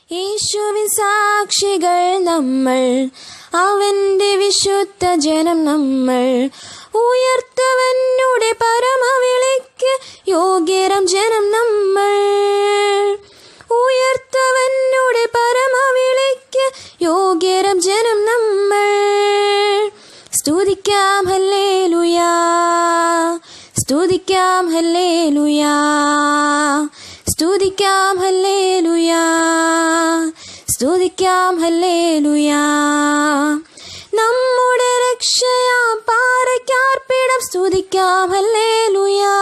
യേശുവിൻ സാക്ഷികൾ നമ്മൾ, അവന്റെ വിശുദ്ധ ജനം നമ്മൾ. ഉയർത്തവനുടെ പരമവിളിക്ക് യോഗ്യരം ജനം നമ്മൾ. ഉയർത്തവനുടെ പരമവിളിക്ക് യോഗ്യരം ജനം നമ്മൾ. സ്തുതിക്കാം ഹല്ലേലൂയാ, സ്തുതിക്കാം ഹല്ലേലൂയാ, സ്തുതിക്കാം ഹല്ലേലൂയാ, സ്തുതിക്കാം ഹല്ലേലൂയാ. നമ്മുടെ രക്ഷയാം പാറയ്ക്കാർപ്പിടം സ്തുതിക്കാം ഹല്ലേലൂയാ.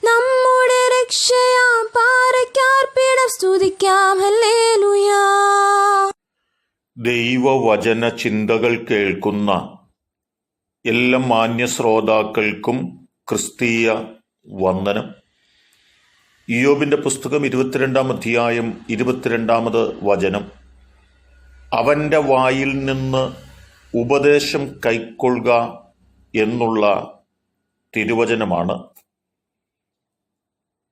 നമ്മുടെ രക്ഷയാം പാറയ്ക്കാർപ്പിടം സ്തുതിക്കാം ഹല്ലേലൂയാ. ദൈവവചന ചിന്തകൾ കേൾക്കുന്ന എല്ലാ മാന്യ ശ്രോതാക്കൾക്കും ക്രിസ്തീയ വന്ദനം. ഇയ്യോബിന്റെ പുസ്തകം 22-ാം അധ്യായം 22-ാമത് വചനം. അവന്റെ വായിൽ നിന്ന് ഉപദേശം കൈക്കൊള്ളുക എന്നുള്ള തിരുവചനമാണ്.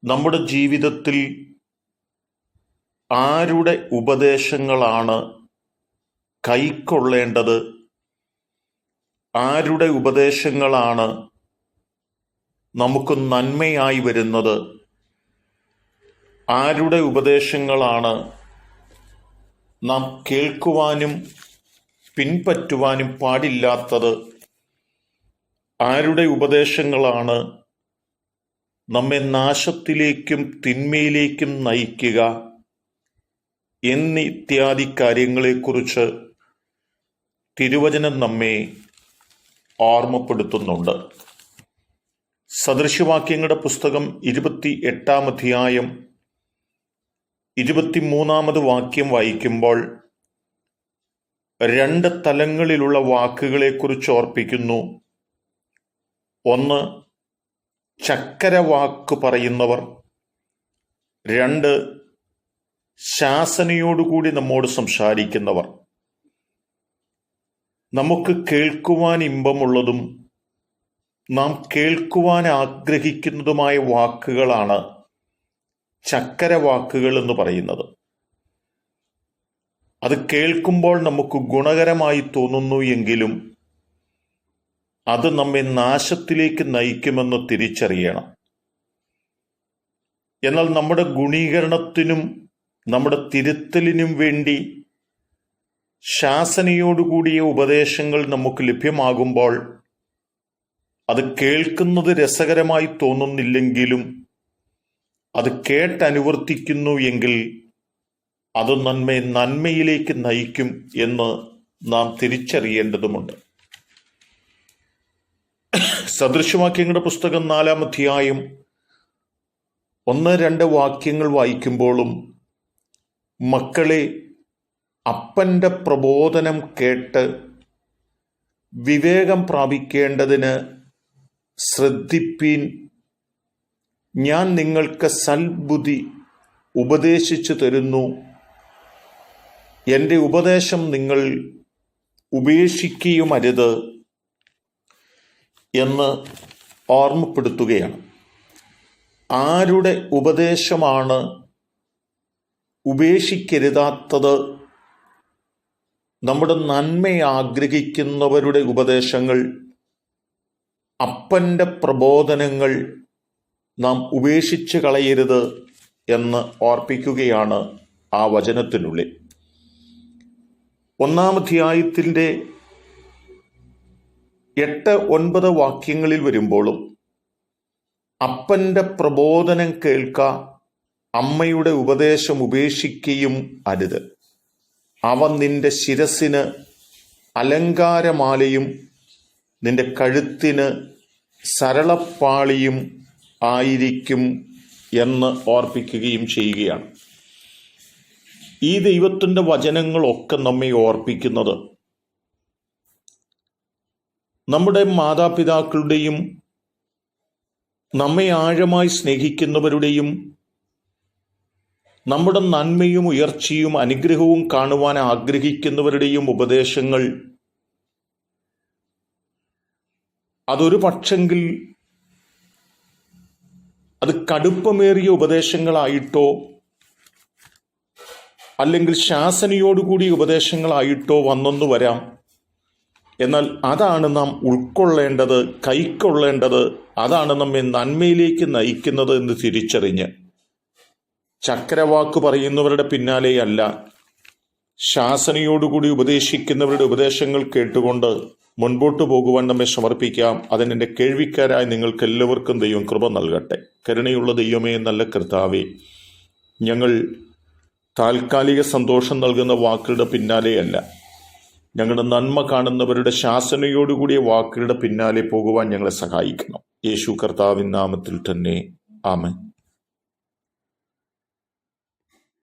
നമ്മുടെ ജീവിതത്തിൽ ആരുടെ ഉപദേശങ്ങളാണ് കൈക്കൊള്ളേണ്ടത്, ആരുടെ ഉപദേശങ്ങളാണ് നമുക്ക് നന്മയായി വരുന്നത്, ആരുടെ ഉപദേശങ്ങളാണ് നാം കേൾക്കുവാനും പിൻപറ്റുവാനും പാടില്ലാത്തത്, ആരുടെ ഉപദേശങ്ങളാണ് നമ്മെ നാശത്തിലേക്കും തിന്മയിലേക്കും നയിക്കുക എന്നിത്യാദി കാര്യങ്ങളെക്കുറിച്ച് തിരുവചനം നമ്മെ ഓർമ്മപ്പെടുത്തുന്നുണ്ട്. സദൃശവാക്യങ്ങളുടെ പുസ്തകം 28-ാം അധ്യായം 23-ാമത് വാക്യം വായിക്കുമ്പോൾ 2 തലങ്ങളിലുള്ള വാക്കുകളെക്കുറിച്ച് ഓർപ്പിക്കുന്നു. ഒന്ന്, ചക്കര വാക്ക് പറയുന്നവർ. 2, ശാസനയോടുകൂടി നമ്മോട് സംസാരിക്കുന്നവർ. നമുക്ക് കേൾക്കുവാൻ ഇമ്പമുള്ളതും നാം കേൾക്കുവാൻ ആഗ്രഹിക്കുന്നതുമായ വാക്കുകളാണ് ചക്കര വാക്കുകൾ എന്ന് പറയുന്നത്. അത് കേൾക്കുമ്പോൾ നമുക്ക് ഗുണകരമായി തോന്നുന്നു എങ്കിലും അത് നമ്മെ നാശത്തിലേക്ക് നയിക്കുമെന്ന് തിരിച്ചറിയണം. എന്നാൽ നമ്മുടെ ഗുണീകരണത്തിനും നമ്മുടെ തിരുത്തലിനും വേണ്ടി ശാസനയോടുകൂടിയ ഉപദേശങ്ങൾ നമുക്ക് ലഭ്യമാകുമ്പോൾ അത് കേൾക്കുന്നത് രസകരമായി തോന്നുന്നില്ലെങ്കിലും അത് കേട്ടനുവർത്തിക്കുന്നു എങ്കിൽ അത് നമ്മെ നന്മയിലേക്ക് നയിക്കും എന്ന് നാം തിരിച്ചറിയേണ്ടതുണ്ട്. സദൃശവാക്യങ്ങളുടെ പുസ്തകം 4-ാം അധ്യായം 1-2 വാക്യങ്ങൾ വായിക്കുമ്പോഴും, മക്കളെ, അപ്പന്റെ പ്രബോധനം കേട്ട് വിവേകം പ്രാപിക്കേണ്ടതിന് ശ്രദ്ധിപ്പീൻ. ഞാൻ നിങ്ങൾക്ക് സൽബുദ്ധി ഉപദേശിച്ചു തരുന്നു. എൻ്റെ ഉപദേശം നിങ്ങൾ ഉപേക്ഷിക്കുകയുമരുത് എന്ന് ഓർമ്മപ്പെടുത്തുകയാണ്. ആരുടെ ഉപദേശമാണ് ഉപേക്ഷിക്കരുതാത്തത്? നമ്മുടെ നന്മയെ ആഗ്രഹിക്കുന്നവരുടെ ഉപദേശങ്ങൾ, അപ്പന്റെ പ്രബോധനങ്ങൾ നാം ഉപേക്ഷിച്ച് കളയരുത് എന്ന് ഓർപ്പിക്കുകയാണ് ആ വചനത്തിനുള്ളിൽ. 1-ാം അധ്യായത്തിൻ്റെ 8-9 വാക്യങ്ങളിൽ വരുമ്പോഴും, അപ്പന്റെ പ്രബോധനം കേൾക്ക, അമ്മയുടെ ഉപദേശം ഉപേക്ഷിക്കുകയും അരുത്. അവ നിന്റെ ശിരസിന് അലങ്കാരമാലയും നിന്റെ കഴുത്തിന് സരളപ്പാളിയും ആയിരിക്കും എന്ന് ഓർപ്പിക്കുകയും ചെയ്യുകയാണ്. ഈ ദൈവത്തിൻ്റെ വചനങ്ങളൊക്കെ നമ്മെ ഓർപ്പിക്കുന്നത് നമ്മുടെ മാതാപിതാക്കളുടെയും നമ്മെ ആഴമായി സ്നേഹിക്കുന്നവരുടെയും നമ്മുടെ നന്മയും ഉയർച്ചയും അനുഗ്രഹവും കാണുവാൻ ആഗ്രഹിക്കുന്നവരുടെയും ഉപദേശങ്ങൾ അതൊരു പക്ഷെങ്കിൽ അത് കടുപ്പമേറിയ ഉപദേശങ്ങളായിട്ടോ അല്ലെങ്കിൽ ശാസനയോടുകൂടി ഉപദേശങ്ങളായിട്ടോ വന്നെന്നു വരാം. എന്നാൽ അതാണ് നാം ഉൾക്കൊള്ളേണ്ടത്, കൈക്കൊള്ളേണ്ടത്, അതാണ് നമ്മെ നന്മയിലേക്ക് നയിക്കുന്നത് എന്ന് തിരിച്ചറിഞ്ഞ് ചക്രവാക്ക് പറയുന്നവരുടെ പിന്നാലെയല്ല, ശാസനയോടുകൂടി ഉപദേശിക്കുന്നവരുടെ ഉപദേശങ്ങൾ കേട്ടുകൊണ്ട് മുൻപോട്ട് പോകുവാൻ നമ്മെ സമർപ്പിക്കാം. അതിനെൻ്റെ കേൾവിക്കാരായ നിങ്ങൾക്ക് എല്ലാവർക്കും ദൈവം കൃപ നൽകട്ടെ. കരുണയുള്ള ദൈവമേ, നല്ല കർത്താവേ, ഞങ്ങൾ താൽക്കാലിക സന്തോഷം നൽകുന്ന വാക്കുകളുടെ പിന്നാലെയല്ല, ഞങ്ങളുടെ നന്മ കാണുന്നവരുടെ ശാസനയോടുകൂടിയ വാക്കുകളുടെ പിന്നാലെ പോകുവാൻ ഞങ്ങളെ സഹായിക്കണം. യേശു കർത്താവിൻ നാമത്തിൽ തന്നെ ആമേൻ.